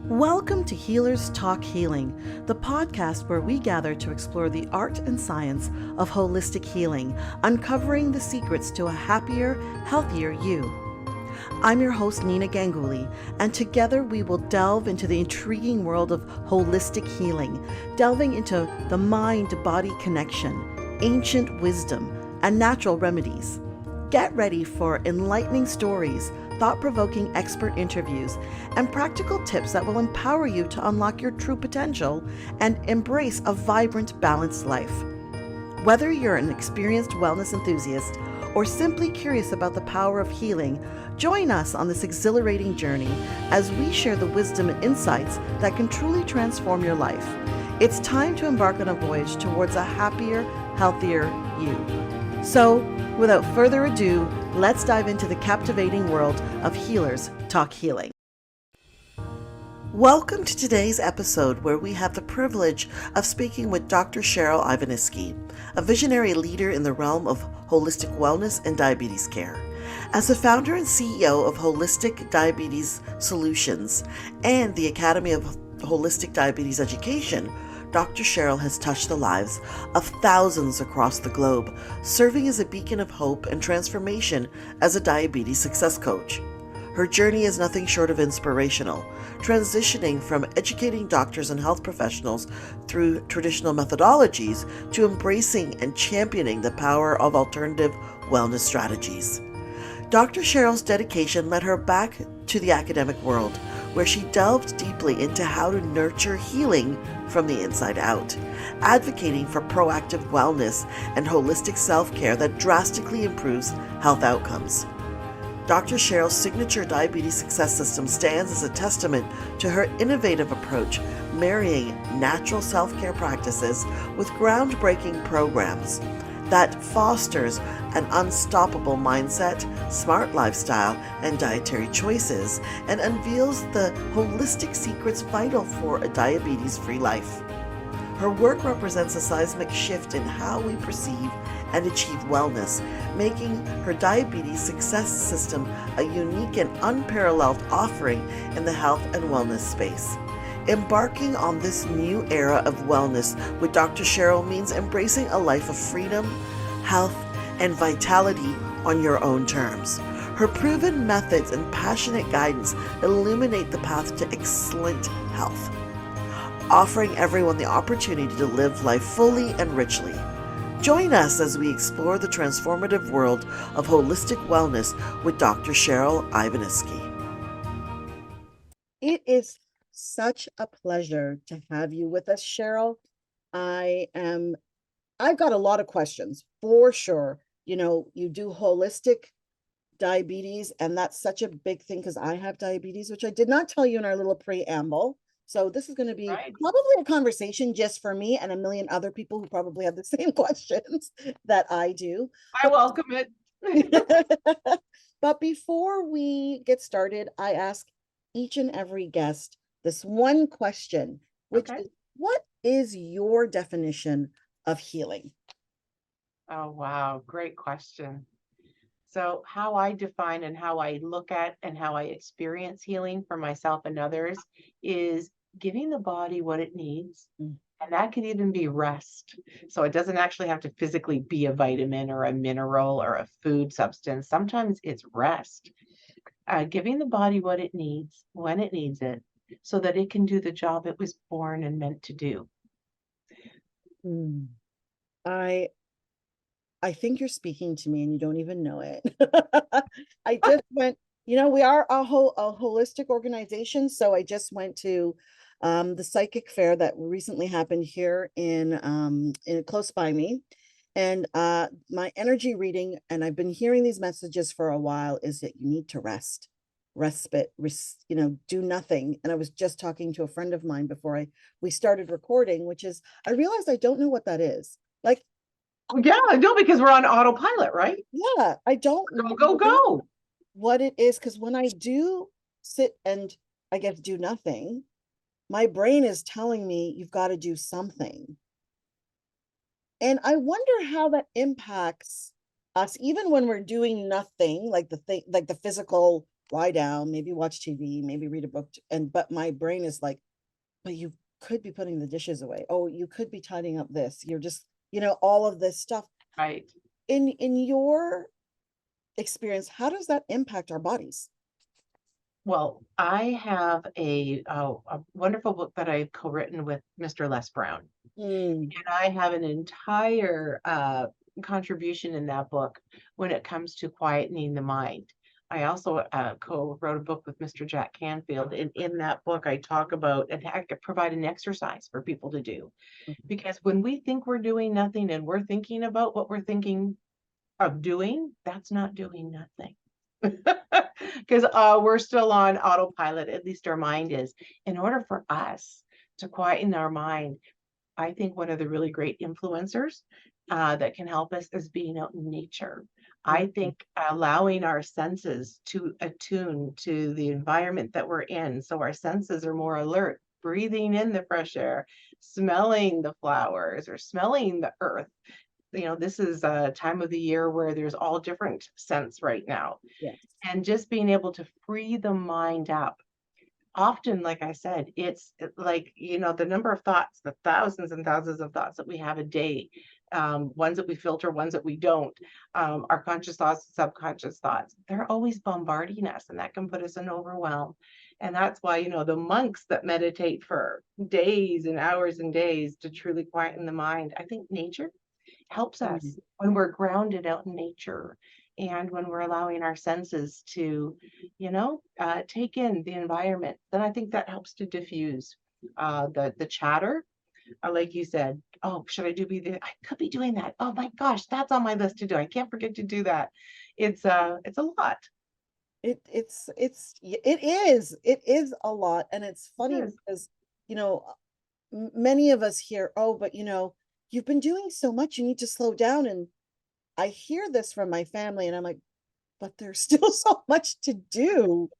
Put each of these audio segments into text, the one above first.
Welcome to Healers Talk Healing, the podcast where we gather to explore the art and science of holistic healing, uncovering the secrets to a happier, healthier you. I'm your host, Nina Ganguly, and together we will delve into the intriguing world of holistic healing, delving into the mind-body connection, ancient wisdom, and natural remedies. Get ready for enlightening stories, thought-provoking expert interviews, and practical tips that will empower you to unlock your true potential and embrace a vibrant, balanced life. Whether you're an experienced wellness enthusiast or simply curious about the power of healing, join us on this exhilarating journey as we share the wisdom and insights that can truly transform your life. It's time to embark on a voyage towards a happier, healthier you. So, without further ado, let's dive into the captivating world of Healers Talk Healing. Welcome to today's episode where we have the privilege of speaking with Dr. Cheryl Ivaniski, a visionary leader in the realm of holistic wellness and diabetes care. As the founder and CEO of Holistic Diabetes Solutions and the Academy of Holistic Diabetes Education, Dr. Cheryl has touched the lives of thousands across the globe, serving as a beacon of hope and transformation as a diabetes success coach. Her journey is nothing short of inspirational, transitioning from educating doctors and health professionals through traditional methodologies to embracing and championing the power of alternative wellness strategies. Dr. Cheryl's dedication led her back to the academic world, where she delved deeply into how to nurture healing from the inside out, advocating for proactive wellness and holistic self-care that drastically improves health outcomes. Dr. Cheryl's signature diabetes success system stands as a testament to her innovative approach, marrying natural self-care practices with groundbreaking programs that fosters an unstoppable mindset, smart lifestyle, and dietary choices, and unveils the holistic secrets vital for a diabetes-free life. Her work represents a seismic shift in how we perceive and achieve wellness, making her diabetes success system a unique and unparalleled offering in the health and wellness space. Embarking on this new era of wellness with Dr. Cheryl means embracing a life of freedom, health, and vitality on your own terms. Her proven methods and passionate guidance illuminate the path to excellent health, offering everyone the opportunity to live life fully and richly. Join us as we explore the transformative world of holistic wellness with Dr. Cheryl Ivaniski. It is such a pleasure to have you with us, Cheryl. I've got a lot of questions for sure. You know, you do holistic diabetes, and that's such a big thing because I have diabetes, which I did not tell you in our little preamble. So this is going to be probably a conversation just for me and a million other people who probably have the same questions that I do. I welcome it. But before we get started, I ask each and every guest this one question, which is, what is your definition of healing? Oh, wow. Great question. So how I define and how I look at and how I experience healing for myself and others is giving the body what it needs. And that could even be rest. So it doesn't actually have to physically be a vitamin or a mineral or a food substance. Sometimes it's rest. Giving the body what it needs when it needs it so that it can do the job it was born and meant to do. I think you're speaking to me and you don't even know it. I just went, we are a holistic organization. So I just went to the psychic fair that recently happened here in close by me. And my energy reading, and I've been hearing these messages for a while, is that you need to respite, do nothing. And I was just talking to a friend of mine before we started recording, which is, I realized I don't know what that is. Like, yeah, I know, because we're on autopilot, right? Yeah, I don't go what it is, because when I do sit and I get to do nothing, my brain is telling me you've got to do something. And I wonder how that impacts us, even when we're doing nothing, like the physical lie down, maybe watch TV, maybe read a book, but my brain is like, but you could be putting the dishes away. Oh, you could be tidying up this. You're just, all of this stuff. Right. In your experience, how does that impact our bodies? Well, I have a wonderful book that I've co-written with Mr. Les Brown. Mm, And I have an entire contribution in that book when it comes to quietening the mind. I also co-wrote a book with Mr. Jack Canfield. And in that book, I talk about and I provide an exercise for people to do. Because when we think we're doing nothing and we're thinking about what we're thinking of doing, that's not doing nothing. Because we're still on autopilot, at least our mind is. In order for us to quieten our mind, I think one of the really great influencers that can help us is being out in nature. I think allowing our senses to attune to the environment that we're in, so our senses are more alert, breathing in the fresh air, smelling the flowers or smelling the earth. This is a time of the year where there's all different scents right now. yes. And just being able to free the mind up. Often, like I said, it's like, the number of thoughts, the thousands and thousands of thoughts that we have a day, ones that we filter, ones that we don't, our conscious thoughts, subconscious thoughts, they're always bombarding us, and that can put us in overwhelm. And that's why, the monks that meditate for days and hours and days to truly quieten the mind, I think nature helps us when we're grounded out in nature and when we're allowing our senses to, take in the environment. Then I think that helps to diffuse the chatter. Like you said, oh, should I I could be doing that. Oh my gosh, that's on my list to do. I can't forget to do that. It's a lot. It is a lot. And it's It funny is. because, many of us hear, oh, but you've been doing so much, you need to slow down. And I hear this from my family and I'm like, but there's still so much to do.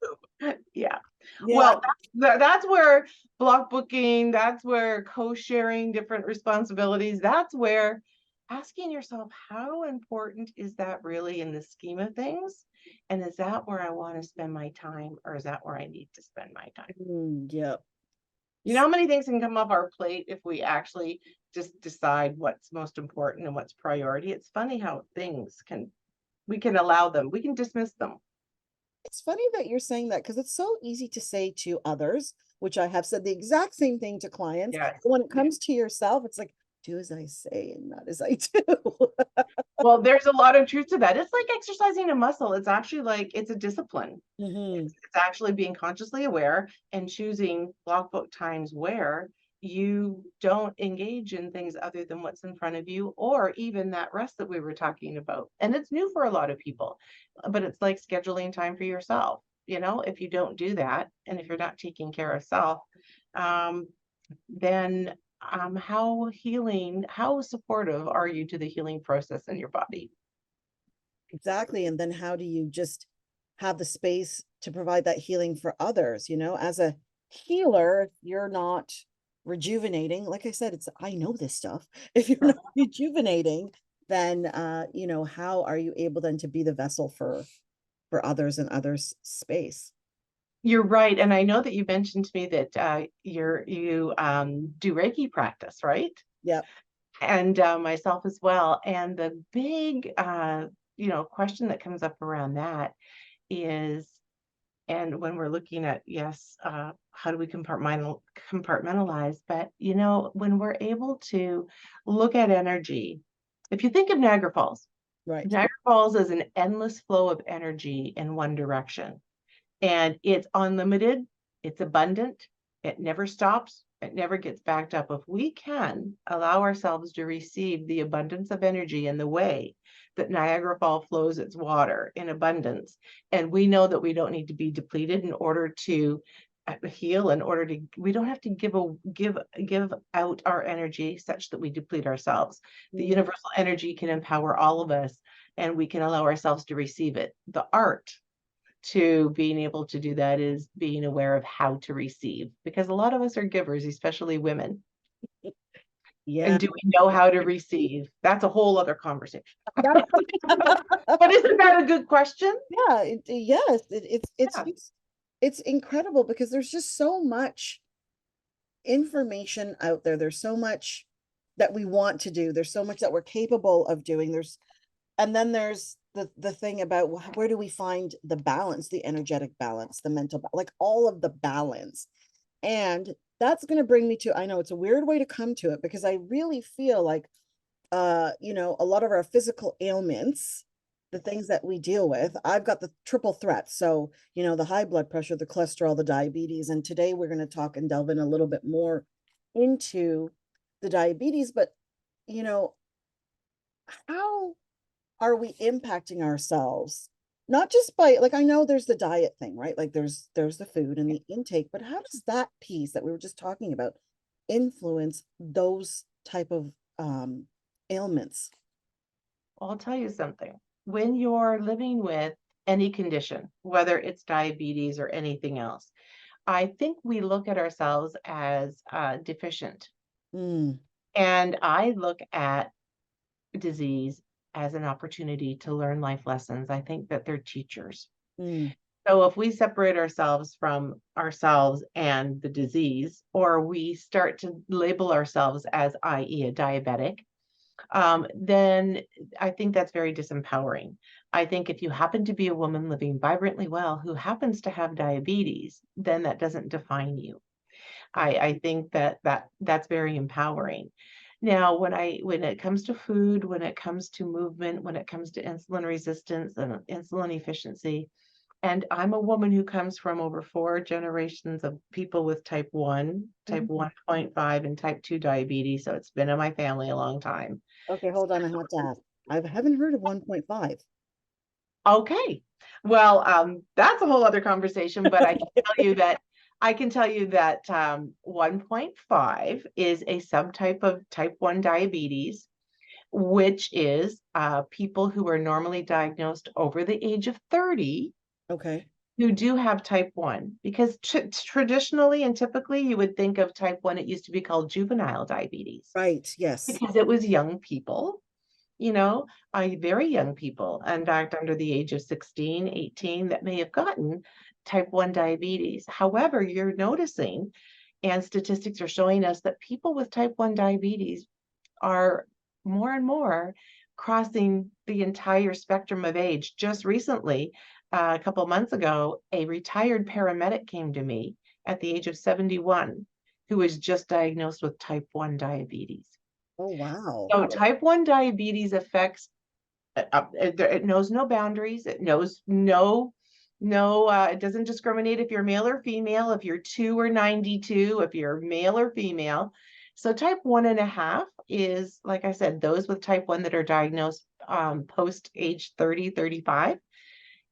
Yeah. Yeah. Well, that's where block booking, that's where co-sharing different responsibilities, that's where asking yourself, how important is that really in the scheme of things? And is that where I want to spend my time, or is that where I need to spend my time? Yeah. You know how many things can come off our plate if we actually just decide what's most important and what's priority? It's funny how we can allow them, we can dismiss them. It's funny that you're saying that because it's so easy to say to others, which I have said the exact same thing to clients. Yes. But when it comes to yourself, it's like, do as I say and not as I do. Well, there's a lot of truth to that. It's like exercising a muscle. It's actually like it's a discipline. It's actually being consciously aware and choosing block book times where you don't engage in things other than what's in front of you, or even that rest that we were talking about. And it's new for a lot of people, but it's like scheduling time for yourself. If you don't do that, and if you're not taking care of self, then how supportive are you to the healing process in your body? Exactly. And then how do you just have the space to provide that healing for others? As a healer, if you're not rejuvenating, like I said, I know this stuff. If you're not rejuvenating, then how are you able then to be the vessel for others and others' space? You're right. And I know that you mentioned to me that you do Reiki practice, right? Yep. And myself as well. And the big question that comes up around that is, and when we're looking at, yes, how do we compartmentalize? But when we're able to look at energy, if you think of Niagara Falls, Right. Niagara Falls is an endless flow of energy in one direction. And it's unlimited, it's abundant, it never stops, it never gets backed up. If we can allow ourselves to receive the abundance of energy in the way that Niagara Falls flows its water in abundance, and we know that we don't need to be depleted in order to heal, we don't have to give out our energy such that we deplete ourselves. The universal energy can empower all of us, and we can allow ourselves to receive it. The art to being able to do that is being aware of how to receive, because a lot of us are givers, especially women. Yeah. And do we know how to receive? That's a whole other conversation. That's- But isn't that a good question? yeah, yes, Yeah. it's incredible because there's just so much information out there. There's so much that we want to do. There's so much that we're capable of doing. And then there's the thing about where do we find the balance, the energetic balance, the mental, like all of the balance. And that's going to bring me to, I know it's a weird way to come to it because I really feel like, you know, a lot of our physical ailments, the things that we deal with, I've got the triple threat. So, you know, the high blood pressure, the cholesterol, the diabetes. And today we're going to talk and delve in a little bit more into the diabetes. But, you know, how are we impacting ourselves? Not just by, like, I know there's the diet thing, right? Like there's the food and the intake, but how does that piece that we were just talking about influence those type of ailments? I'll tell you something. When you're living with any condition, whether it's diabetes or anything else, I think we look at ourselves as deficient. Mm, And I look at disease as an opportunity to learn life lessons. I think that they're teachers. mm, So if we separate ourselves from ourselves and the disease, or we start to label ourselves as, i.e., a diabetic, then I think that's very disempowering. I think if you happen to be a woman living vibrantly well who happens to have diabetes, then that doesn't define you. I think that's very empowering. Now, when it comes to food, when it comes to movement, when it comes to insulin resistance and insulin efficiency, and I'm a woman who comes from over 4 generations of people with type 1, type mhm. 1.5, and type 2 diabetes. So it's been in my family a long time. Okay, hold on. I have to ask. I haven't heard of 1.5. Okay. Well, that's a whole other conversation, but I can tell you that 1.5 is a subtype of type 1 diabetes, which is people who are normally diagnosed over the age of 30 Okay. who do have type 1, because traditionally and typically you would think of type 1, it used to be called juvenile diabetes Right. Yes. because it was young people, you know, very young people, in fact, under the age of 16, 18, that may have gotten type 1 diabetes. However, you're noticing, and statistics are showing us that people with type 1 diabetes are more and more crossing the entire spectrum of age. Just recently, a couple of months ago, a retired paramedic came to me at the age of 71 who was just diagnosed with type 1 diabetes. Oh, wow. So type 1 diabetes affects, it knows no boundaries. It knows it doesn't discriminate if you're male or female, if you're 2 or 92, if you're male or female. So type 1.5 is, like I said, those with type 1 that are diagnosed post age 30, 35.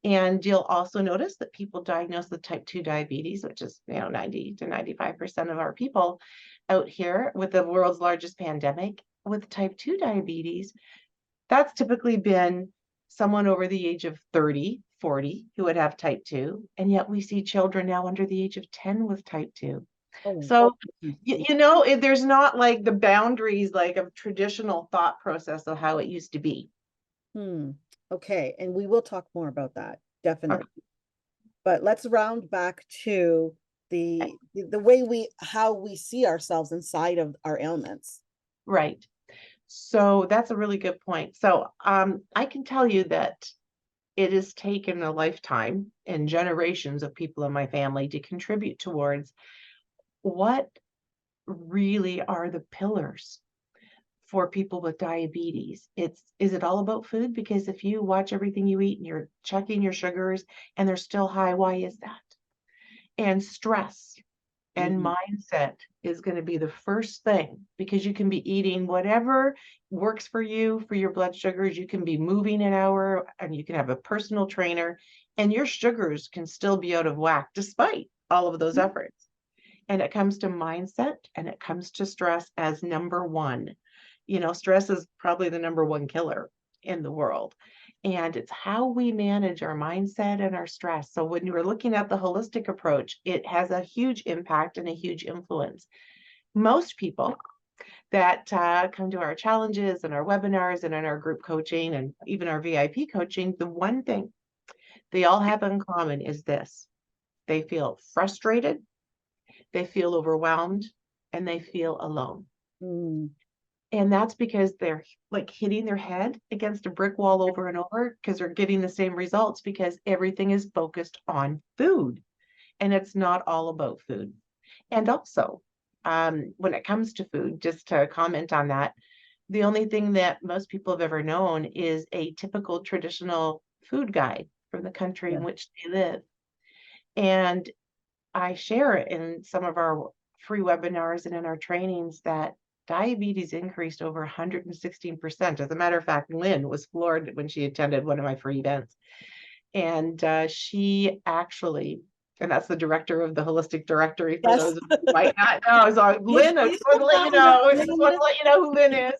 And you'll also notice that people diagnosed with type 2 diabetes, which is, 90 to 95% of our people out here with the world's largest pandemic with type 2 diabetes, that's typically been someone over the age of 30, 40 who would have type 2. And yet we see children now under the age of 10 with type 2. Oh, So, mm, there's not like the boundaries like of traditional thought process of how it used to be. hmm. Okay. And we will talk more about that, definitely. Okay. But let's round back to the way how we see ourselves inside of our ailments. Right. So that's a really good point. So I can tell you that it has taken a lifetime and generations of people in my family to contribute towards what really are the pillars for people with diabetes. Is it all about food? Because if you watch everything you eat and you're checking your sugars and they're still high, why is that? And stress and Mhm. mindset is going to be the first thing, because you can be eating whatever works for you for your blood sugars. You can be moving an hour and you can have a personal trainer and your sugars can still be out of whack despite all of those efforts. And it comes to mindset and it comes to stress as number one. Stress is probably the number one killer in the world. And it's how we manage our mindset and our stress. So when you're looking at the holistic approach, it has a huge impact and a huge influence. Most people that come to our challenges and our webinars and in our group coaching and even our VIP coaching, the one thing they all have in common is this: they feel frustrated, they feel overwhelmed, and they feel alone. Mm. And that's because they're like hitting their head against a brick wall over and over, because they're getting the same results, because everything is focused on food and it's not all about food. And also, when it comes to food, just to comment on that, the only thing that most people have ever known is a typical traditional food guide from the country in Yeah. which they live. And I share it in some of our free webinars and in our trainings that diabetes increased over 116%. As a matter of fact, Lynn was floored when she attended one of my free events. And she actually, and that's the director of the Holistic Directory for Yes. those who might not know. So Lynn, I Please just want to let you know, I just want Lynn. to let you know who Lynn is.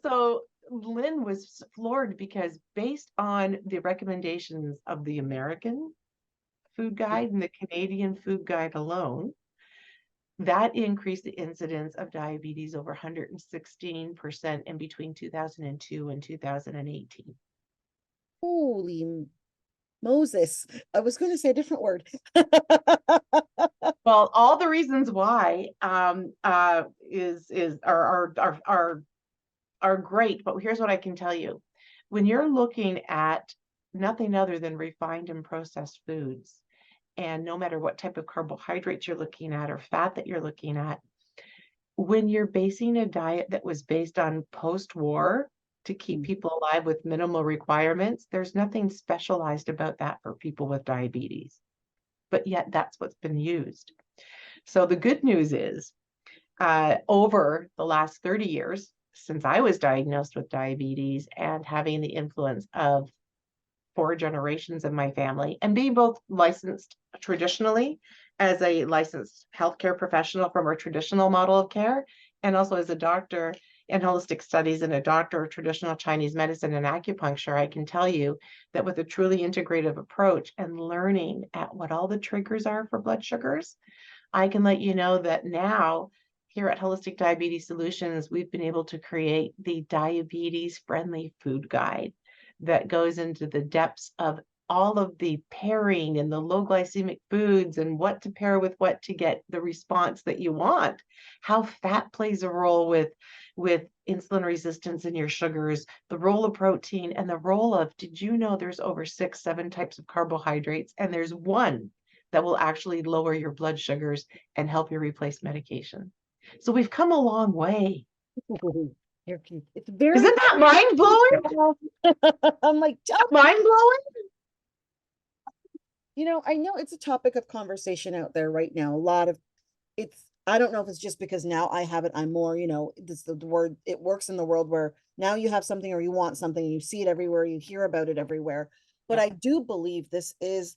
So Lynn was floored because based on the recommendations of the American food guide and the Canadian food guide alone, that increased the incidence of diabetes over 116% in between 2002 and 2018. Holy Moses. I was going to say a different word. Well, all the reasons why are great, but here's what I can tell you. When you're looking at nothing other than refined and processed foods, and no matter what type of carbohydrates you're looking at or fat that you're looking at, when you're basing a diet that was based on post-war to keep people alive with minimal requirements, there's nothing specialized about that for people with diabetes. But yet that's what's been used. So the good news is, over the last 30 years, since I was diagnosed with diabetes and having the influence of 4 generations of my family and being both licensed traditionally as a licensed healthcare professional from our traditional model of care, and also as a doctor in holistic studies and a doctor of traditional Chinese medicine and acupuncture, I can tell you that with a truly integrative approach and learning at what all the triggers are for blood sugars, I can let you know that now here at Holistic Diabetes Solutions, we've been able to create the diabetes-friendly food guide that goes into the depths of all of the pairing and the low glycemic foods and what to pair with what to get the response that you want, how fat plays a role with insulin resistance in your sugars, the role of protein, and the role of, did you know there's over 6, 7 types of carbohydrates, and there's one that will actually lower your blood sugars and help you replace medication. So we've come a long way. It's very Isn't that mind blowing? I'm like, mind blowing? You know, I know it's a topic of conversation out there right now. A lot of I don't know if it's just because now I have it, I'm more, this the word, it works in the world where now you have something or you want something, you see it everywhere, you hear about it everywhere. But Yeah. I do believe this is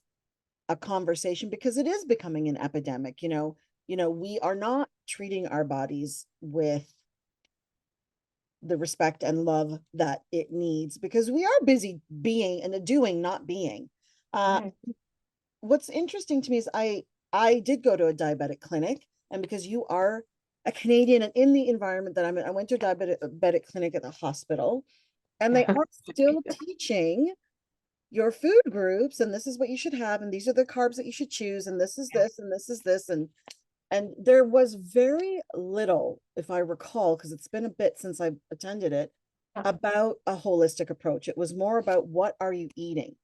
a conversation because it is becoming an epidemic. We are not treating our bodies with the respect and love that it needs because we are busy being and doing, not being. Right. What's interesting to me is I did go to a diabetic clinic, and because you are a Canadian and in the environment that I'm in, I went to a diabetic clinic at the hospital, and they are still teaching your food groups, and this is what you should have, and these are the carbs that you should choose, and this is this, and this is this, and there was very little, if I recall, because it's been a bit since I've attended it, about a holistic approach. It was more about what are you eating?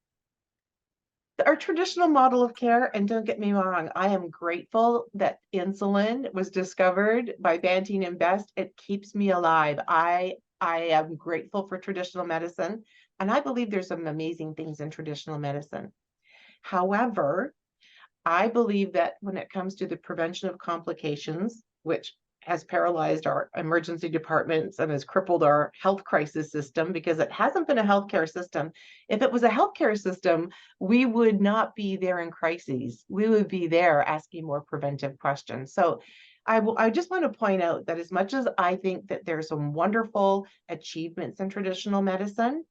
Our traditional model of care, and don't get me wrong, I am grateful that insulin was discovered by Banting and Best. It keeps me alive. I am grateful for traditional medicine, and I believe there's some amazing things in traditional medicine. However, I believe that when it comes to the prevention of complications, which has paralyzed our emergency departments and has crippled our health crisis system because it hasn't been a healthcare system. If it was a healthcare system, we would not be there in crises. We would be there asking more preventive questions. So I just want to point out that as much as I think that there's some wonderful achievements in traditional medicine,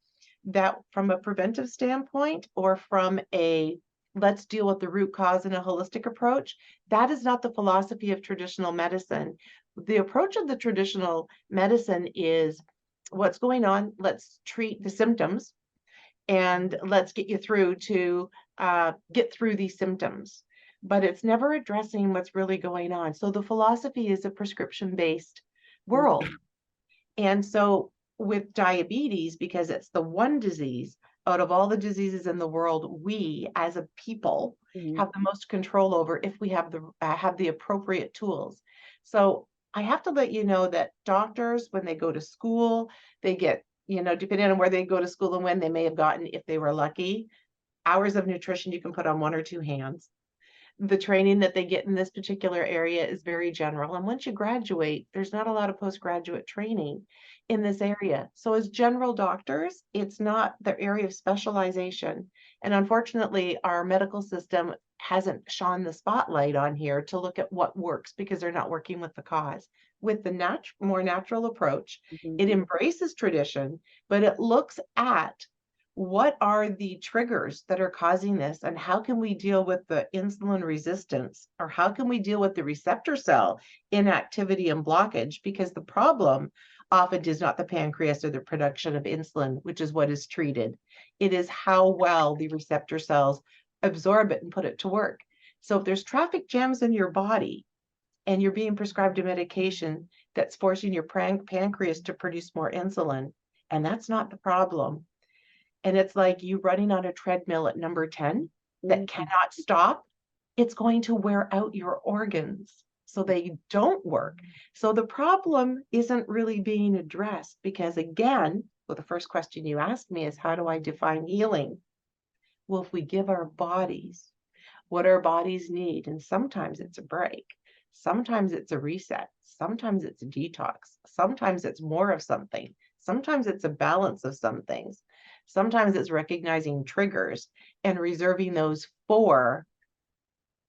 that from a preventive standpoint or from a let's deal with the root cause in a holistic approach. That is not the philosophy of traditional medicine. The approach of the traditional medicine is what's going on, let's treat the symptoms, and let's get you through to get through these symptoms. But it's never addressing what's really going on. So the philosophy is a prescription-based world. And so with diabetes, because it's the one disease out of all the diseases in the world, we as a people have the most control over if we have the appropriate tools. So I have to let you know that doctors, when they go to school, they get, depending on where they go to school and when, they may have gotten, if they were lucky, hours of nutrition you can put on one or two hands. The training that they get in this particular area is very general. And once you graduate, there's not a lot of postgraduate training in this area. So as general doctors, it's not their area of specialization. And unfortunately, our medical system hasn't shone the spotlight on here to look at what works, because they're not working with the cause. With the more natural approach, it embraces tradition, but it looks at what are the triggers that are causing this, and how can we deal with the insulin resistance, or how can we deal with the receptor cell inactivity and blockage? Because the problem often is not the pancreas or the production of insulin, which is what is treated. It is how well the receptor cells absorb it and put it to work. So if there's traffic jams in your body and you're being prescribed a medication that's forcing your pancreas to produce more insulin, and that's not the problem, and it's like you running on a treadmill at number 10 that cannot stop, it's going to wear out your organs so they don't work. So the problem isn't really being addressed, because again, well, the first question you asked me is, how do I define healing? Well, if we give our bodies what our bodies need, and sometimes it's a break, sometimes it's a reset, sometimes it's a detox, sometimes it's more of something, sometimes it's a balance of some things. Sometimes it's recognizing triggers and reserving those for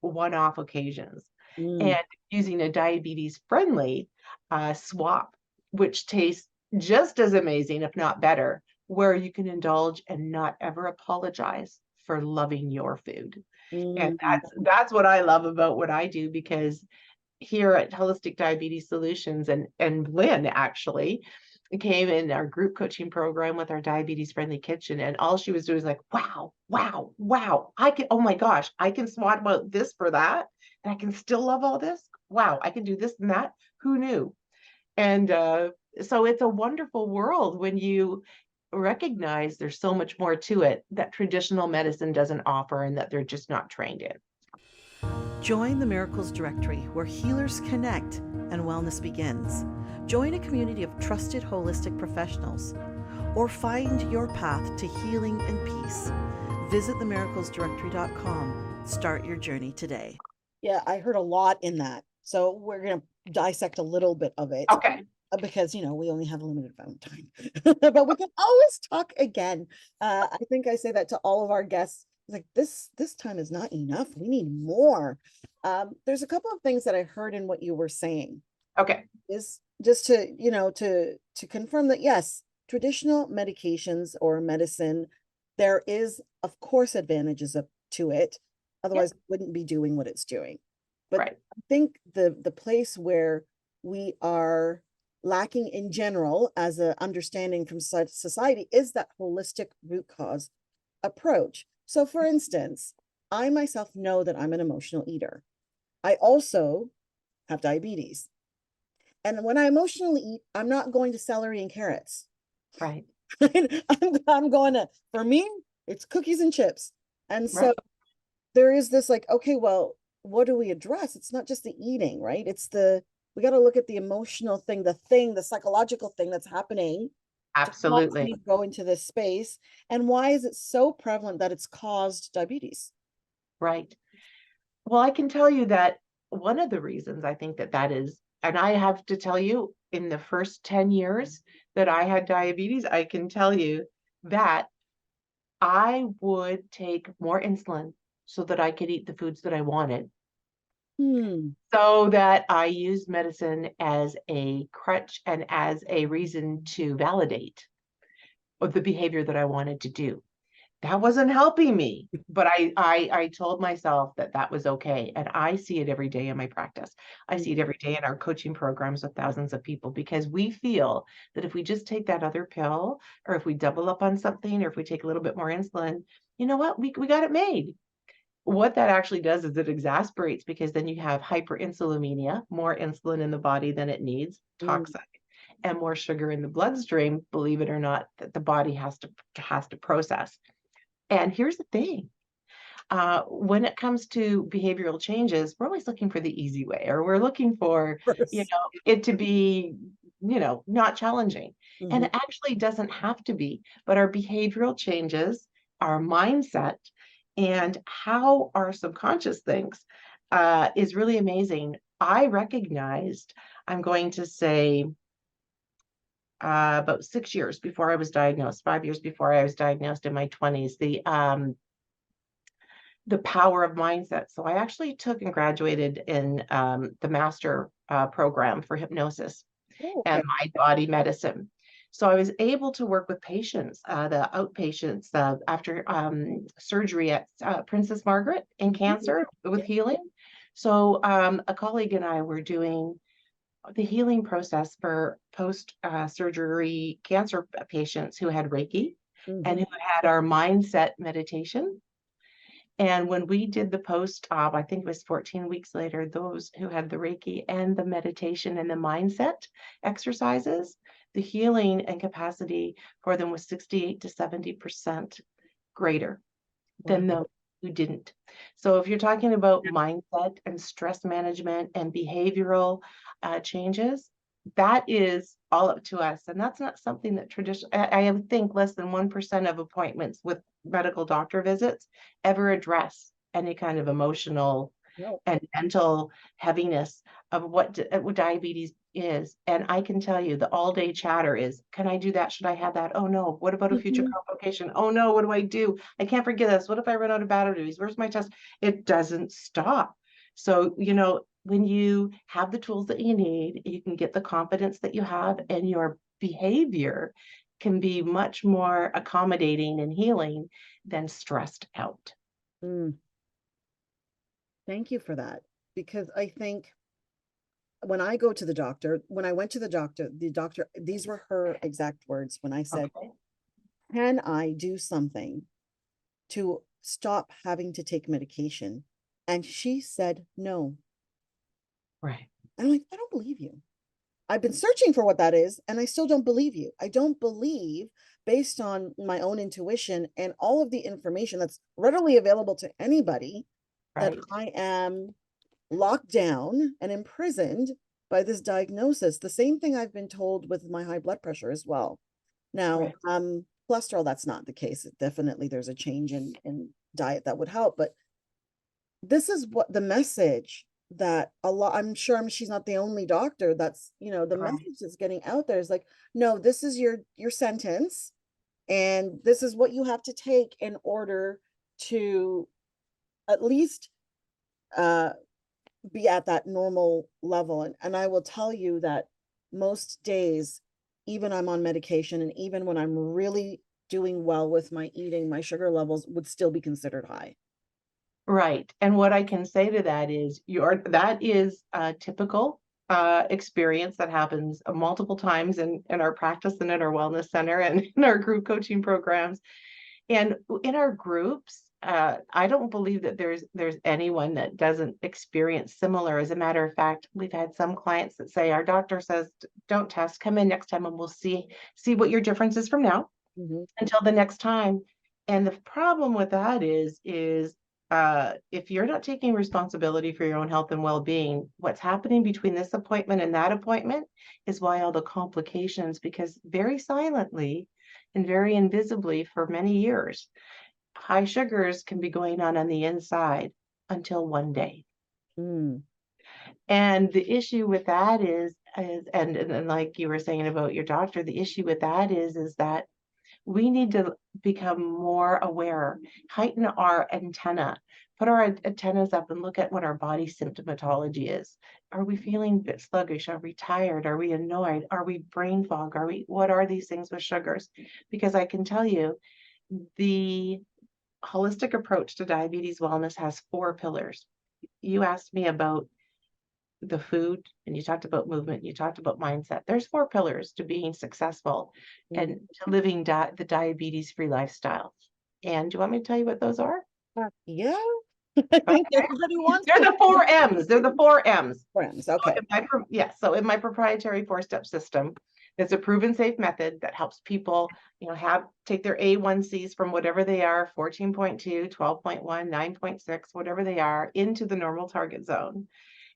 one-off occasions, and using a diabetes-friendly swap, which tastes just as amazing, if not better, where you can indulge and not ever apologize for loving your food. And that's what I love about what I do, because here at Holistic Diabetes Solutions, and Lynn actually came in our group coaching program with our diabetes friendly kitchen, and all she was doing was like, wow, wow, wow, oh my gosh, I can swap about this for that, and I can still love all this. Wow, I can do this and that. Who knew? And so it's a wonderful world when you recognize there's so much more to it that traditional medicine doesn't offer, and that they're just not trained in. Join the Miracles Directory, where healers connect and wellness begins. Join a community of trusted holistic professionals, or find your path to healing and peace. Visit themiraclesdirectory.com. Start your journey today. Yeah, I heard a lot in that. So we're going to dissect a little bit of it. Okay. Because, we only have a limited amount of time, but we can always talk again. I think I say that to all of our guests. Like this time is not enough. We need more. There's a couple of things that I heard in what you were saying. Okay. Is just to, to confirm that, yes, traditional medications or medicine, there is, of course, advantages to it. Otherwise, it wouldn't be doing what it's doing. But I think the place where we are lacking in general as an understanding from society is that holistic root cause approach. So for instance, I myself know that I'm an emotional eater. I also have diabetes. And when I emotionally eat, I'm not going to celery and carrots. Right. I'm going to, for me, it's cookies and chips. And so there is this like, okay, well, what do we address? It's not just the eating, right? It's we got to look at the emotional thing, the psychological thing that's happening. Absolutely. To go into this space. And why is it so prevalent that it's caused diabetes? Right. Well, I can tell you that one of the reasons I think that is, and I have to tell you, in the first 10 years that I had diabetes, I can tell you that I would take more insulin so that I could eat the foods that I wanted. So that I used medicine as a crutch and as a reason to validate the behavior that I wanted to do. that wasn't helping me. But I told myself that that was okay. And I see it every day in my practice. I see it every day in our coaching programs with thousands of people, because we feel that if we just take that other pill, or if we double up on something, or if we take a little bit more insulin, you know what, we got it made. What that actually does is it exasperates, because then you have hyperinsulinemia, more insulin in the body than it needs, Mm. toxic, and more sugar in the bloodstream, believe it or not, that the body has to process. And here's the thing. When it comes to behavioral changes, we're always looking for the easy way, or we're looking for, First. it to be, not challenging. And Mhm. it actually doesn't have to be, but our behavioral changes, our mindset, and how our subconscious thinks is really amazing. I recognized, I'm going to say, about 6 years before I was diagnosed, 5 years before I was diagnosed in my 20s, the power of mindset. So I actually took and graduated in the master program for hypnosis Oh, okay. and mind body medicine. So I was able to work with patients, the outpatients, after surgery at Princess Margaret in cancer with healing. So a colleague and I were doing the healing process for post surgery cancer patients who had Reiki and Mhm. who had our mindset meditation. And when we did the post-op, I think it was 14 weeks later, those who had the Reiki and the meditation and the mindset exercises, the healing and capacity for them was 68 to 70% greater Wow. than those who didn't. So if you're talking about mindset and stress management and behavioral changes, that is all up to us. And that's not something that I would think less than 1% of appointments with medical doctor visits ever address any kind of emotional No. and mental heaviness of what diabetes is. And I can tell you the all day chatter is, can I do that? Should I have that? Oh no. What about a future Mhm. complication? Oh no. What do I do? I can't forget this. What if I run out of batteries? Where's my test? It doesn't stop. So, when you have the tools that you need, you can get the confidence that you have, and your behavior can be much more accommodating and healing than stressed out. Mm. Thank you for that. Because I think when I go to the doctor, when I went to the doctor, these were her exact words when I said, Okay. can I do something to stop having to take medication? And she said, no. Right. And I'm like, I don't believe you. I've been searching for what that is, and I still don't believe you. I don't believe, based on my own intuition and all of the information that's readily available to anybody, that Right. I am locked down and imprisoned by this diagnosis. The same thing I've been told with my high blood pressure as well. Now, Right. cholesterol, that's not the case. Definitely there's a change in diet that would help, but this is what the message that she's not the only doctor that's, the Right. message that's getting out there is like, no, this is your sentence, and this is what you have to take in order to at least uh be at that normal level. And I will tell you that most days, even I'm on medication, and even when I'm really doing well with my eating, my sugar levels would still be considered high. Right. And what I can say to that is that is a typical experience that happens multiple times in our practice and in our wellness center and in our group coaching programs. And in our groups, I don't believe that there's anyone that doesn't experience similar. As a matter of fact, we've had some clients that say, our doctor says, don't test, come in next time and we'll see what your difference is from now Mhm. until the next time. And the problem with that is if you're not taking responsibility for your own health and well-being, what's happening between this appointment and that appointment is why all the complications, because very silently and very invisibly for many years, high sugars can be going on the inside until one day. Mm. And the issue with that and like you were saying about your doctor, the issue with that is that we need to become more aware, heighten our antenna, put our antennas up and look at what our body symptomatology is. Are we feeling a bit sluggish? Are we tired? Are we annoyed? Are we brain fog? What are these things with sugars? Because I can tell you, the holistic approach to diabetes wellness has 4 pillars. You asked me about the food, and you talked about movement, you talked about mindset. There's 4 pillars to being successful and to living the diabetes-free lifestyle. And do you want me to tell you what those are? Yeah. I think everybody wants They're the 4 M's. They're the 4 M's. friends. Okay. So in my proprietary 4-step system, it's a proven safe method that helps people, take their A1Cs from whatever they are, 14.2, 12.1, 9.6, whatever they are, into the normal target zone.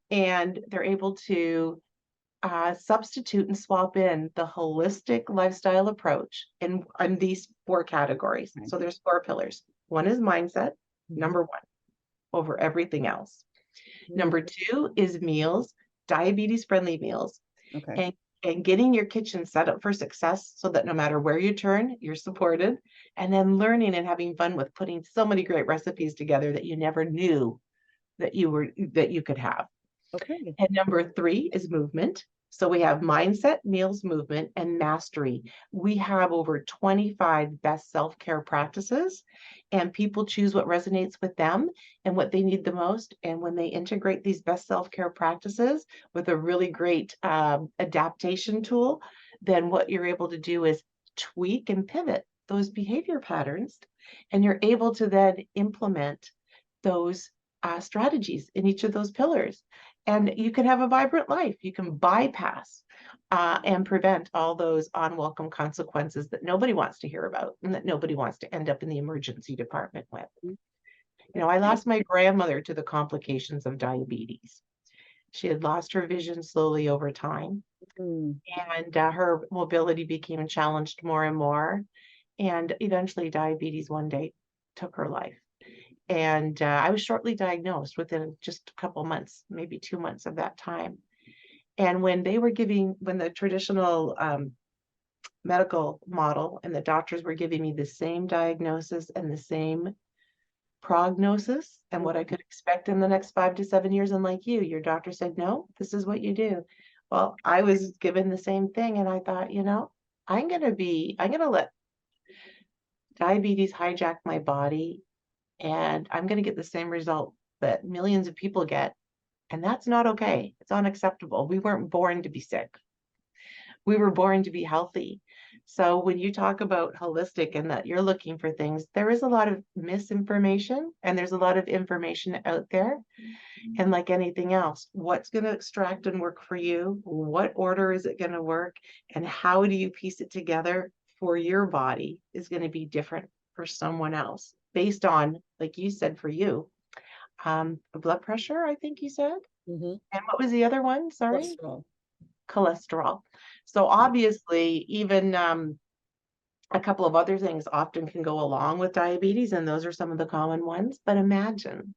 And they're able to substitute and swap in the holistic lifestyle approach in these 4 categories. Right. So there's 4 pillars. One is mindset, number 1, over everything else. Number 2 is meals, diabetes-friendly meals. Okay. And getting your kitchen set up for success so that no matter where you turn, you're supported. And then learning and having fun with putting so many great recipes together that you never knew that you could have. Okay. And number 3 is movement. So we have mindset, meals, movement, and mastery. We have over 25 best self-care practices, and people choose what resonates with them and what they need the most. And when they integrate these best self-care practices with a really great adaptation tool, then what you're able to do is tweak and pivot those behavior patterns, and you're able to then implement those strategies in each of those pillars. And you can have a vibrant life. You can bypass and prevent all those unwelcome consequences that nobody wants to hear about and that nobody wants to end up in the emergency department with. I lost my grandmother to the complications of diabetes. She had lost her vision slowly over time, and her mobility became challenged more and more. And eventually diabetes one day took her life. And I was shortly diagnosed within just a couple months, maybe 2 months of that time. And when the traditional medical model and the doctors were giving me the same diagnosis and the same prognosis and what I could expect in the next 5 to 7 years, and like your doctor said, no, this is what you do. Well, I was given the same thing, and I thought, I'm going to let diabetes hijack my body, and I'm going to get the same result that millions of people get. And that's not okay. It's unacceptable. We weren't born to be sick. We were born to be healthy. So when you talk about holistic and that you're looking for things, there is a lot of misinformation and there's a lot of information out there. And like anything else, what's going to extract and work for you? What order is it going to work? And how do you piece it together for your body is going to be different for someone else based on, like you said, for you, blood pressure, I think you said. And what was the other one? Sorry. Cholesterol. So obviously, even a couple of other things often can go along with diabetes, and those are some of the common ones. But imagine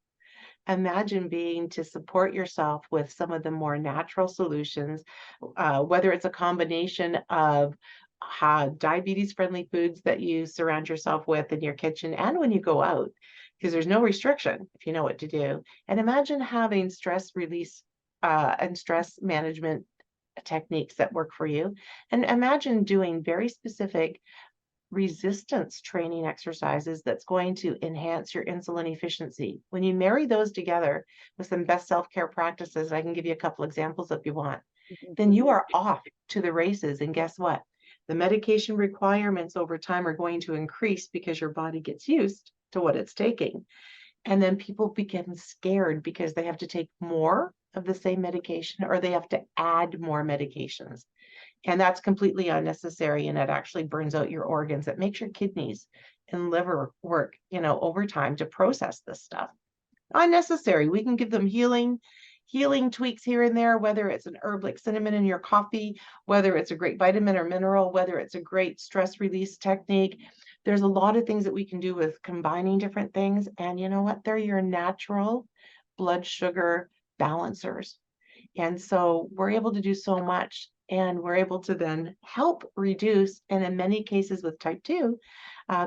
being to support yourself with some of the more natural solutions, whether it's a combination of diabetes-friendly foods that you surround yourself with in your kitchen and when you go out, because there's no restriction if you know what to do. And imagine having stress release and stress management techniques that work for you. And imagine doing very specific resistance training exercises that's going to enhance your insulin efficiency. When you marry those together with some best self-care practices, I can give you a couple examples if you want, then you are off to the races. And guess what? The medication requirements over time are going to increase because your body gets used to what it's taking. And then people become scared because they have to take more of the same medication or they have to add more medications. And that's completely unnecessary. And it actually burns out your organs. It makes your kidneys and liver work, over time to process this stuff. Unnecessary. We can give them healing tweaks here and there, whether it's an herb like cinnamon in your coffee, whether it's a great vitamin or mineral, whether it's a great stress release technique. There's a lot of things that we can do with combining different things. And you know what? They're your natural blood sugar balancers. And so we're able to do so much, and we're able to then help reduce. And in many cases with type 2,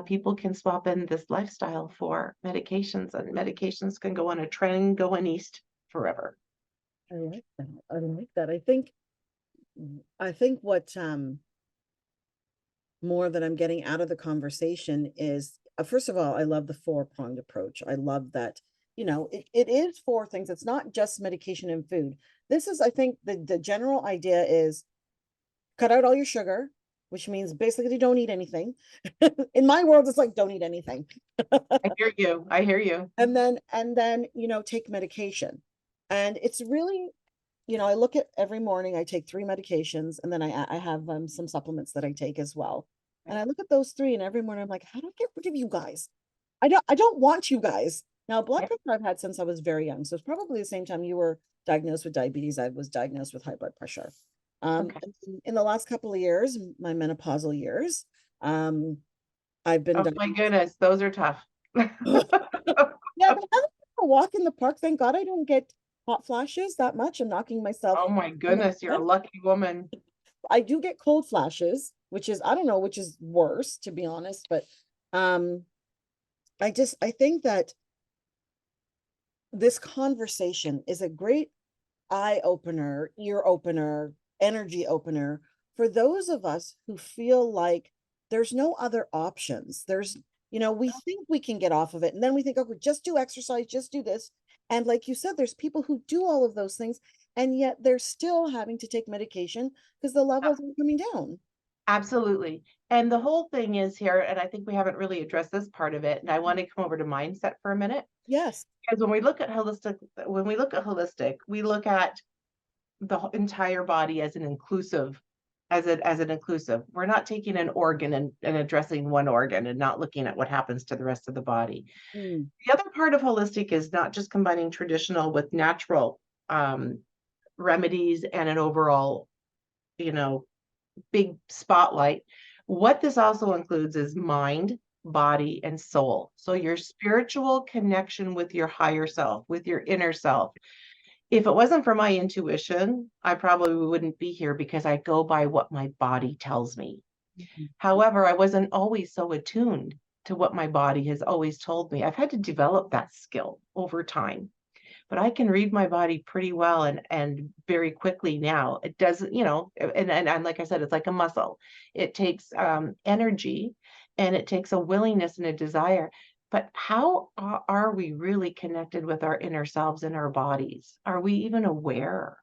people can swap in this lifestyle for medications, and medications can go on a train going east forever. I like that. I like that. I think what more that I'm getting out of the conversation is first of all, I love the 4-pronged approach. I love that, it is 4 things. It's not just medication and food. This is, I think, the general idea is cut out all your sugar, which means basically don't eat anything. In my world, it's like don't eat anything. I hear you. I hear you. And then, take medication. And it's really, I look at every morning, I take 3 medications, and then I have some supplements that I take as well. And I look at those 3, and every morning I'm like, how do I get rid of you guys? I don't want you guys. Now, blood Yeah. pressure I've had since I was very young. So it's probably the same time you were diagnosed with diabetes, I was diagnosed with high blood pressure. Okay. In the last couple of years, my menopausal years, I've been Oh my goodness, those are tough. yeah, but having a walk in the park, thank God I don't get hot flashes that much. I'm knocking myself Oh my in the goodness, you're a head. lucky woman. I do get cold flashes, which is, I don't know, which is worse, to be honest, but I think that this conversation is a great eye opener, ear opener, energy opener for those of us who feel like there's no other options. We think we can get off of it, and then we think, okay, just do exercise, just do this. And like you said, there's people who do all of those things, and yet they're still having to take medication because the levels are coming down. Absolutely. And the whole thing is here, and I think we haven't really addressed this part of it, and I want to come over to mindset for a minute. Yes. Because when we look at holistic, we look at the entire body as an inclusive, as an inclusive. We're not taking an organ and addressing one organ and not looking at what happens to the rest of the body. Mm. The other part of holistic is not just combining traditional with natural remedies and an overall, big spotlight. What this also includes is mind, body, and soul. So your spiritual connection with your higher self, with your inner self. If it wasn't for my intuition, I probably wouldn't be here because I go by what my body tells me. Mhm. However, I wasn't always so attuned to what my body has always told me. I've had to develop that skill over time, but I can read my body pretty well and very quickly now. It doesn't, and like I said, it's like a muscle. It takes energy, and it takes a willingness and a desire. But how are we really connected with our inner selves and our bodies? Are we even aware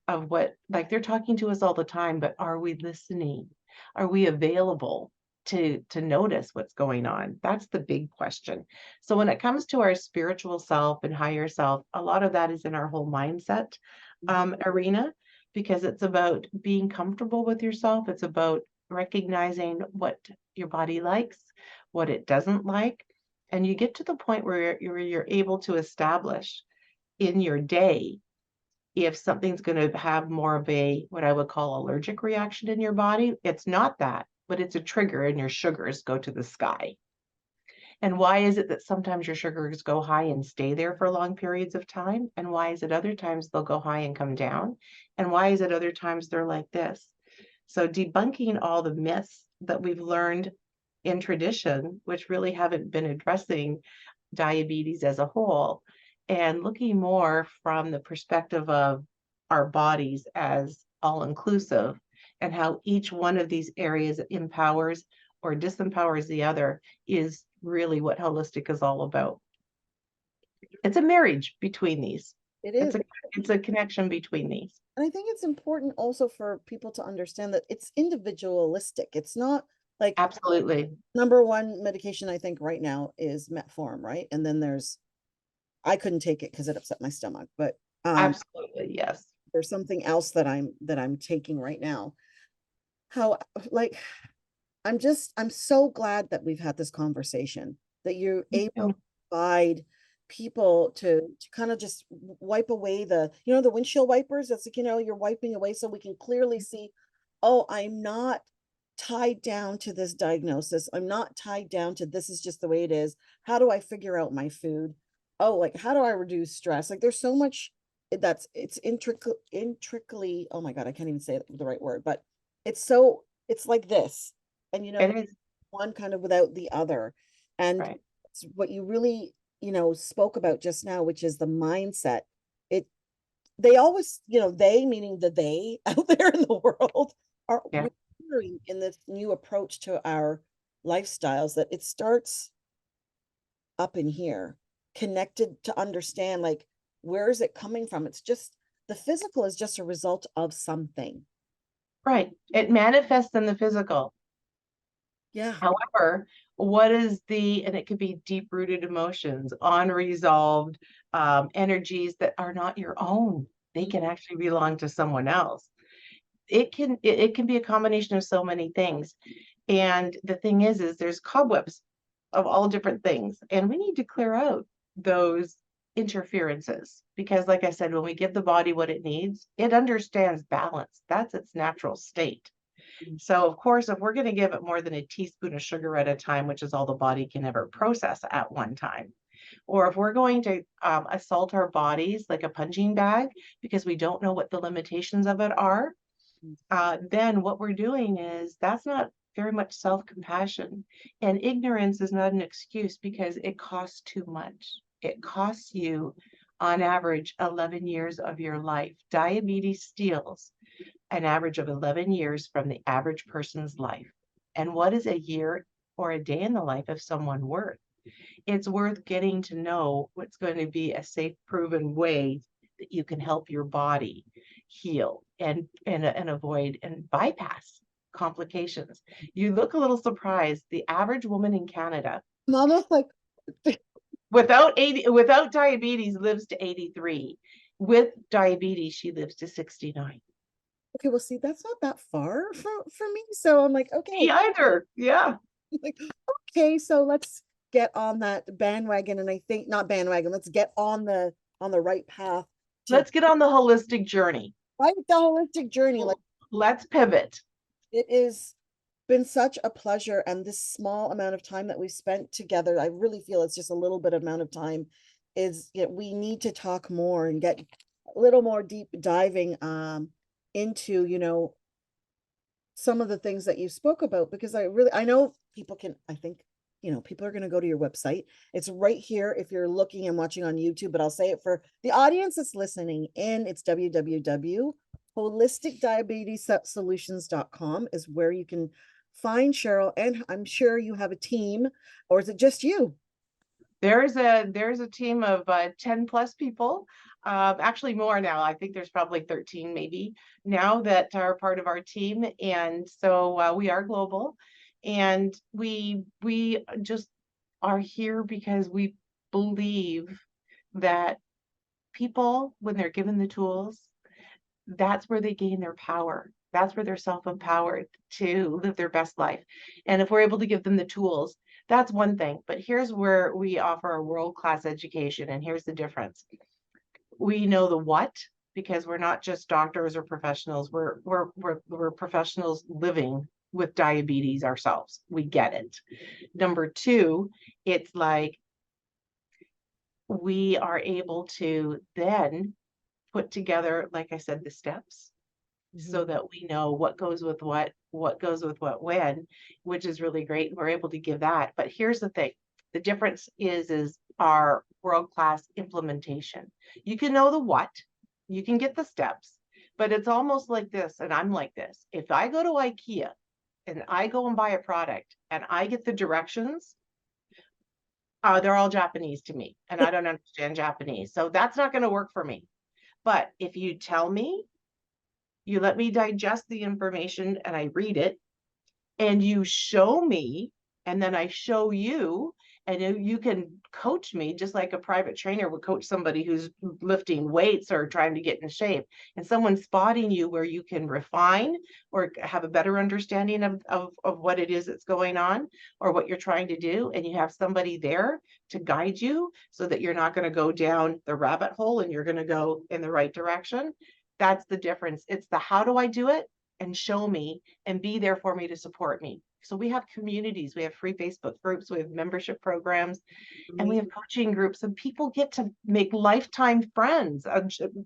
of what, like they're talking to us all the time, but are we listening? Are we available to notice what's going on? That's the big question. So when it comes to our spiritual self and higher self, a lot of that is in our whole mindset arena, because it's about being comfortable with yourself. It's about recognizing what your body likes, what it doesn't like. And you get to the point where you're able to establish in your day if something's going to have more of a, what I would call, allergic reaction in your body. It's not that, but it's a trigger, and your sugars go to the sky. And why is it that sometimes your sugars go high and stay there for long periods of time? And why is it other times they'll go high and come down? And why is it other times they're like this? So debunking all the myths that we've learned in tradition, which really haven't been addressing diabetes as a whole, and looking more from the perspective of our bodies as all inclusive, and how each one of these areas empowers or disempowers the other, is really what holistic is all about. It's a marriage between these. It is. It's a connection between these. And I think it's important also for people to understand that it's individualistic. It's not like Absolutely. number one medication I think right now is metformin, right? And then I couldn't take it because it upset my stomach, but Absolutely, yes. there's something else that I'm taking right now. How, like, I'm so glad that we've had this conversation, that you're Me able too. to provide people to kind of just wipe away the windshield wipers. That's like, you're wiping away so we can clearly see, oh, I'm not tied down to this diagnosis. I'm not tied down to this is just the way it is. How do I figure out my food? Oh, like, how do I reduce stress? Like, there's so much it's intricately, oh my God, I can't even say the right word, but it's like this. And It is. one kind of without the other. And Right. it's what you really, spoke about just now, which is the mindset. They always, they meaning the they out there in the world are Yeah. wondering in this new approach to our lifestyles that it starts up in here, connected to understand, like, where is it coming from? It's just, the physical is just a result of something. Right. It manifests in the physical. Yeah. However, and it could be deep-rooted emotions, unresolved energies that are not your own. They can actually belong to someone else. It can be a combination of so many things. And the thing is there's cobwebs of all different things, and we need to clear out those interferences, because like I said, when we give the body what it needs, it understands balance. That's its natural state. So of course, if we're going to give it more than a teaspoon of sugar at a time, which is all the body can ever process at one time, or if we're going to assault our bodies like a punching bag because we don't know what the limitations of it are, then what we're doing is, that's not very much self-compassion. And ignorance is not an excuse, because it costs too much. It costs you, on average, 11 years of your life. Diabetes steals an average of 11 years from the average person's life. And what is a year or a day in the life of someone worth? It's worth getting to know what's going to be a safe, proven way that you can help your body heal and avoid and bypass complications. You look a little surprised. The average woman in Canada I'm almost like, without diabetes lives to 83. With diabetes, she lives to 69. okay, well, see, that's not that far for me. So I'm like, okay, Me either. Yeah. like, okay, so let's get on that bandwagon. And I think, not bandwagon, let's get on the right path to Let's get on the holistic journey. right, the holistic journey. Like, Let's pivot. it is been such a pleasure, and this small amount of time that we've spent together, I really feel it's just a little bit amount of time, is, you know, we need to talk more and get a little more deep diving into, you know, some of the things that you spoke about, because I know people can, I think, you know, people are going to go to your website. It's right here if you're looking and watching on YouTube, but I'll say it for the audience that's listening in. It's www.holisticdiabetessolutions.com is where you can find Cheryl, and I'm sure you have a team, or is it just you? There's a team of 10 plus people, actually more now. I think there's probably 13 maybe now that are part of our team. And so we are global, and we just are here because we believe that people, when they're given the tools, that's where they gain their power. That's where they're self-empowered to live their best life. And if we're able to give them the tools, that's one thing. But here's where we offer a world-class education, and here's the difference. We know the what, because we're not just doctors or professionals. We're professionals living with diabetes ourselves. We get it. Number two, it's like we are able to then put together, like I said, the steps, so that we know what goes with what goes with what when, which is really great. We're able to give that. But here's the thing. The difference is our world-class implementation. You can know the what, you can get the steps, but it's almost like this, and I'm like this. If I go to IKEA and I go and buy a product and I get the directions, they're all Japanese to me, and I don't understand Japanese. So that's not going to work for me. But if you tell me, you let me digest the information and I read it, and you show me, and then I show you, and you can coach me just like a private trainer would coach somebody who's lifting weights or trying to get in shape, and someone's spotting you where you can refine or have a better understanding of what it is that's going on or what you're trying to do. And you have somebody there to guide you so that you're not going to go down the rabbit hole and you're going to go in the right direction. That's the difference. It's the how do I do it, and show me and be there for me to support me. So we have communities, we have free Facebook groups, we have membership programs, and we have coaching groups, and people get to make lifetime friends.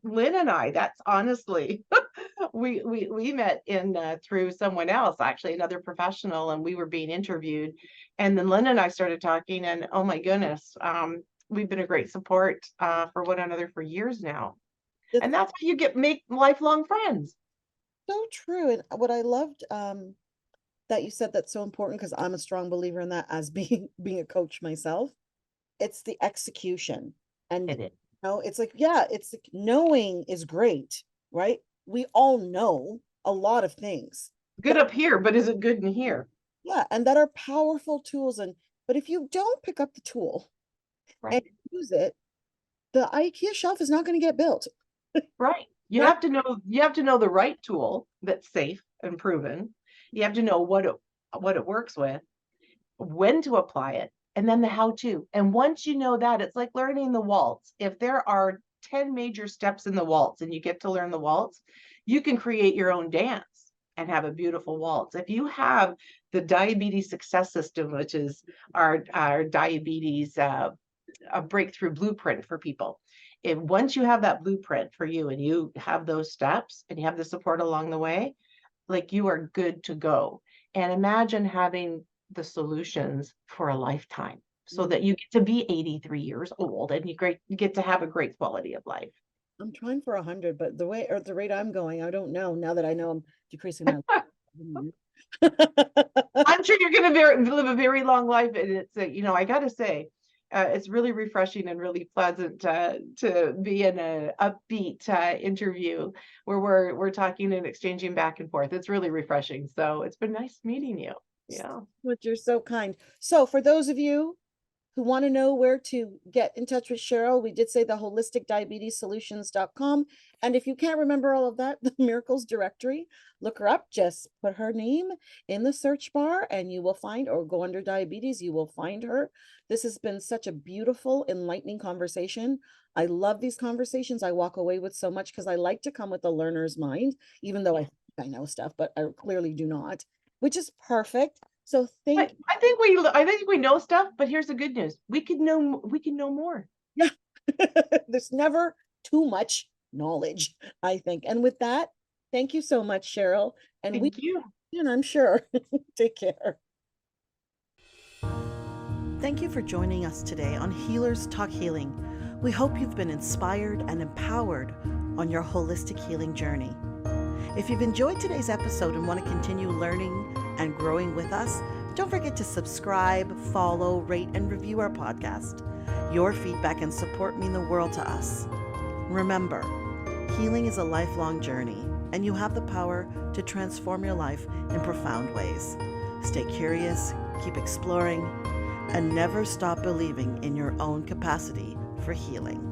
Lynn and I, that's honestly, we met in through someone else, actually another professional, and we were being interviewed. And then Lynn and I started talking, and oh my goodness, we've been a great support for one another for years now. And that's how you make lifelong friends. So true. And what I loved that you said, that's so important, because I'm a strong believer in that, as being a coach myself, it's the execution. And It is. it's like, yeah, it's like knowing is great, right? We all know a lot of things. Good up here, but is it good in here? Yeah, and that are powerful tools. But if you don't pick up the tool and Right. use it, the IKEA shelf is not going to get built. Right. You Right. have to know the right tool that's safe and proven. You have to know what it works with, when to apply it, and then the how to. And once you know that, it's like learning the waltz. If there are 10 major steps in the waltz and you get to learn the waltz, you can create your own dance and have a beautiful waltz. If you have the diabetes success system, which is our diabetes a breakthrough blueprint for people. If once you have that blueprint for you and you have those steps and you have the support along the way, like you are good to go. And imagine having the solutions for a lifetime so that you get to be 83 years old and you get to have a great quality of life. I'm trying for 100, but the rate I'm going, I don't know now that I know I'm decreasing my I'm sure you're going to live a very long life. And it's, I got to say, it's really refreshing and really pleasant to be in an upbeat interview where we're talking and exchanging back and forth. It's really refreshing. So it's been nice meeting you. Yeah. But you're so kind. So for those of you who want to know where to get in touch with Cheryl, we did say the holisticdiabetessolutions.com. And if you can't remember all of that, the miracles directory, look her up, just put her name in the search bar and you will find, or go under diabetes, you will find her. This has been such a beautiful, enlightening conversation. I love these conversations. I walk away with so much because I like to come with a learner's mind, even though I think I know stuff, but I clearly do not, which is perfect. So I think we know stuff, but here's the good news. We can know more. Yeah. There's never too much knowledge, I think. And with that, thank you so much, Cheryl. And Thank you. I'm sure. Take care. Thank you for joining us today on Healers Talk Healing. We hope you've been inspired and empowered on your holistic healing journey. If you've enjoyed today's episode and want to continue learning and growing with us, don't forget to subscribe, follow, rate, and review our podcast. Your feedback and support mean the world to us. Remember, healing is a lifelong journey, and you have the power to transform your life in profound ways. Stay curious, keep exploring, and never stop believing in your own capacity for healing.